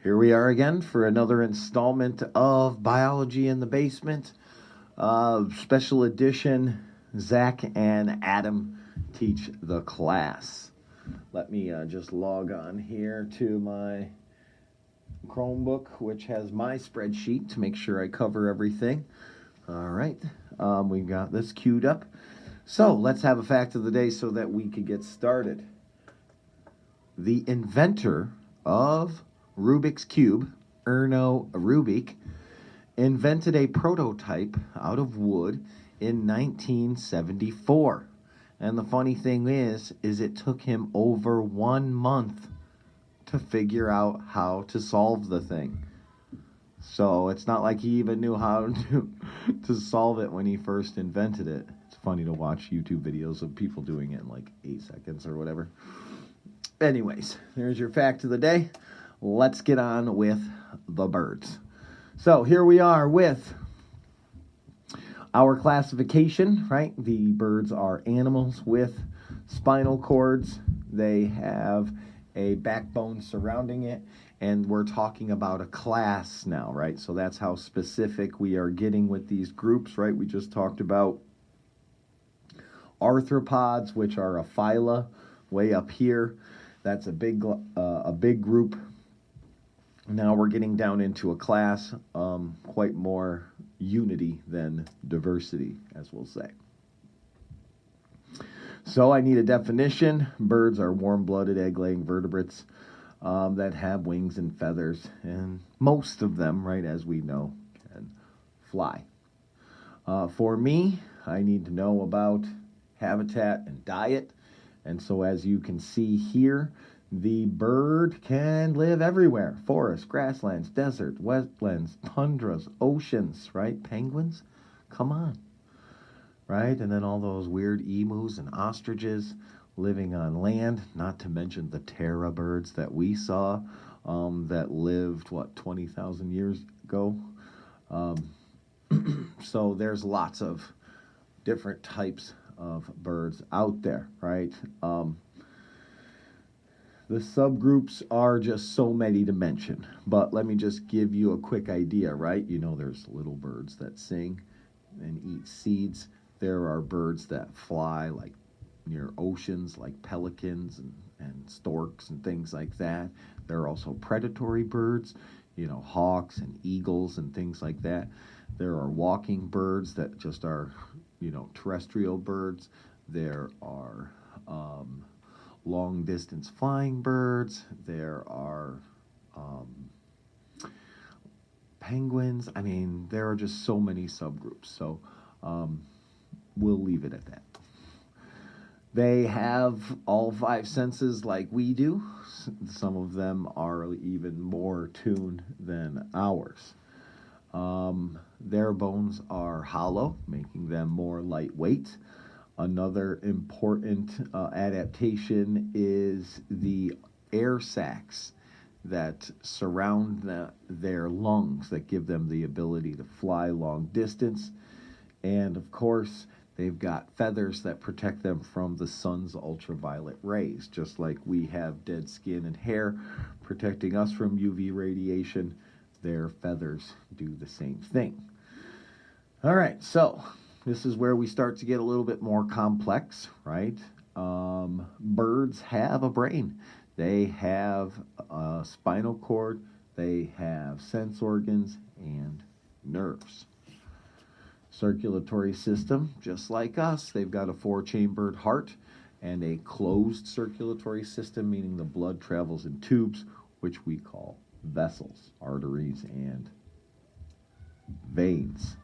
Here we are again for another installment of Biology in the Basement. Special edition, Zach and Adam teach the class. Let me just log on here to my Chromebook, which has my spreadsheet to make sure I cover everything. All right, we've got this queued up. So let's have a fact of the day so that we could get started. The inventor of Rubik's Cube, Erno Rubik, invented a prototype out of wood in 1974. And the funny thing is it took him over 1 month to figure out how to solve the thing. So it's not like he even knew how to solve it when he first invented it. It's funny to watch YouTube videos of people doing it in like 8 seconds or whatever. Anyways, there's your fact of the day. Let's get on with the birds. So here we are with our classification, right? The birds are animals with spinal cords. They have a backbone surrounding it, and we're talking about a class now, right? So that's how specific we are getting with these groups, right? We just talked about arthropods, which are a phyla, way up here. That's a big group. Now we're getting down into a class, quite more unity than diversity, as we'll say. So I need a definition. Birds are warm-blooded, egg-laying vertebrates that have wings and feathers, and most of them, right, as we know, can fly. For me, I need to know about habitat and diet. And so as you can see here, the bird can live everywhere. Forests, grasslands, desert, wetlands, tundras, oceans, right? Penguins? Come on. Right? And then all those weird emus and ostriches living on land, not to mention the Terra birds that we saw that lived, 20,000 years ago? So there's lots of different types of birds out there, right? The subgroups are just so many to mention, but let me just give you a quick idea, right? You know, there's little birds that sing and eat seeds. There are birds that fly like near oceans, like pelicans and storks and things like that. There are also predatory birds, hawks and eagles and things like that. There are walking birds that just are, terrestrial birds. There are long-distance flying birds. There are penguins. I mean, there are just so many subgroups. So we'll leave it at that. They have all 5 senses like we do. Some of them are even more tuned than ours. Their bones are hollow, making them more lightweight. Another important adaptation is the air sacs that surround their lungs that give them the ability to fly long distance. And of course, they've got feathers that protect them from the sun's ultraviolet rays. Just like we have dead skin and hair protecting us from UV radiation, their feathers do the same thing. All right, so this is where we start to get a little bit more complex, right? Birds have a brain. They have a spinal cord. They have sense organs and nerves. Circulatory system, just like us, they've got a 4-chambered heart and a closed circulatory system, meaning the blood travels in tubes, which we call vessels, arteries, and veins.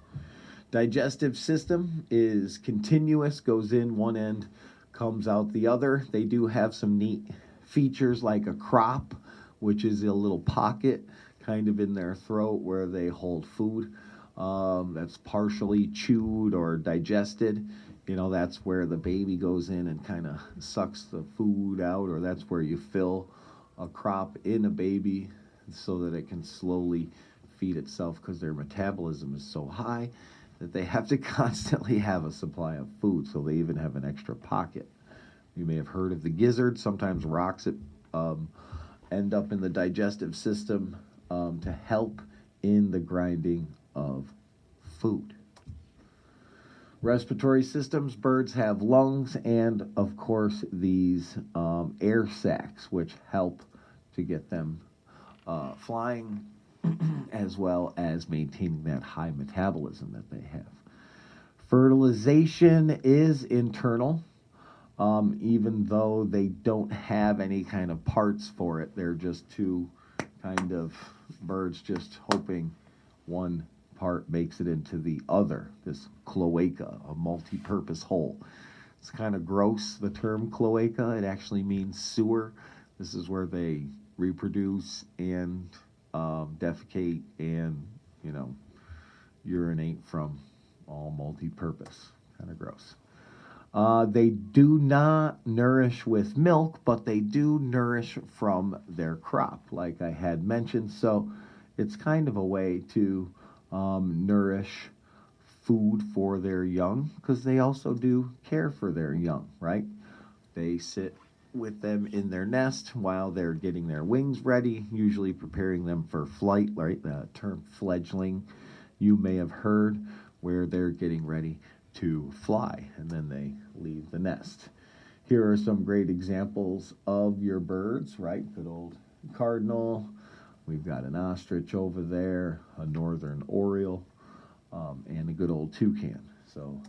Digestive system is continuous, goes in one end, comes out the other. They do have some neat features like a crop, which is a little pocket kind of in their throat where they hold food that's partially chewed or digested. That's where the baby goes in and kind of sucks the food out, or that's where you fill a crop in a baby so that it can slowly feed itself, because their metabolism is so high that they have to constantly have a supply of food, so they even have an extra pocket. You may have heard of the gizzard. Sometimes rocks it end up in the digestive system to help in the grinding of food. Respiratory systems, birds have lungs and, of course, these air sacs, which help to get them flying as well as maintaining that high metabolism that they have. Fertilization is internal, even though they don't have any kind of parts for it. They're just two kind of birds just hoping one part makes it into the other, this cloaca, a multi-purpose hole. It's kind of gross, the term cloaca. It actually means sewer. This is where they reproduce and defecate and, urinate from, all multi-purpose. Kind of gross. They do not nourish with milk, but they do nourish from their crop, like I had mentioned. So it's kind of a way to nourish food for their young, because they also do care for their young, right? They sit with them in their nest while they're getting their wings ready, usually preparing them for flight, right? The term fledgling you may have heard, where they're getting ready to fly, and then they leave the nest. Here are some great examples of your birds, right? Good old cardinal. We've got an ostrich over there, a northern oriole, and a good old toucan. So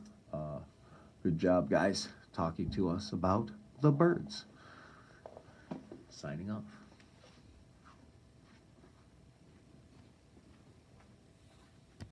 good job, guys, talking to us about the birds. Signing off.